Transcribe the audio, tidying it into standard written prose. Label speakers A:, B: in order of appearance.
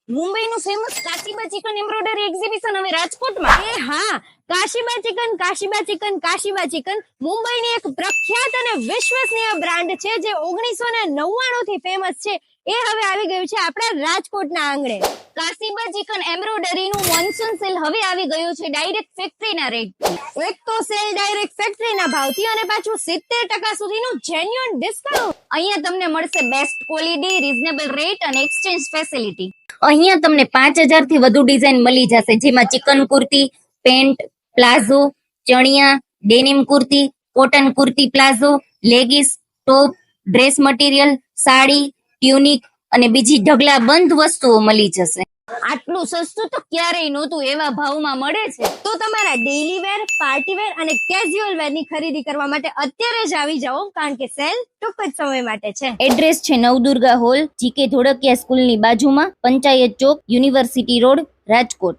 A: મુંબઈનું famous Kashiba chikan embroidery exhibition હવે રાજકોટમાં. એ હા, કાશીબા ચિકન મુંબઈની એક પ્રખ્યાત અને વિશ્વસનીય બ્રાન્ડ છે જે 1999 થી ફેમસ છે. એ હવે આવી ગયું છે આપણા રાજકોટના આંગણે. કાશીબા ચિકન એમ્બ્રોઇડરી નું મોન્સૂન સેલ હવે આવી ગયું છે ડાયરેક્ટ ફેક્ટરીના રેટથી. એક તો સેલ ડાયરેક્ટ ફેક્ટરીના ભાવથી અને પાછું 70% સુધીનું જેન્યુઅન ડિસ્કાઉન્ટ. અહીંયા તમને મળશે બેસ્ટ ક્વોલિટી, રીઝનેબલ રેટ અને એક્સચેન્જ ફેસિલિટી. અહીંયા તમને 5000 થી વધુ ડિઝાઇન મળી જશે, જેમાં ચિકન કુર્તી, પેન્ટ, પ્લાઝો, ચણિયા, denim kurti, cotton kurti palazzo, leggings, top, dress material, sari, tunic અને બીજી ઢગલાબંધ વસ્તુઓ મળી જશે. આટલું સસ્તું તો ક્યારેય નહોતું એવા ભાવમાં મળે છે. તો તમારા ડેઈલી વેર, પાર્ટી વેર અને કેઝ્યુઅલ વેર ની ખરીદી કરવા માટે અત્યારે જ આવી જાઓ, કારણ કે સેલ ટૂંક જ સમય માટે છે. એડ્રેસ છે નવદુર્ગા હોલ, જીકે ધોળકિયા સ્કૂલની બાજુમાં, પંચાયત ચોક, યુનિવર્સિટી રોડ, રાજકોટ.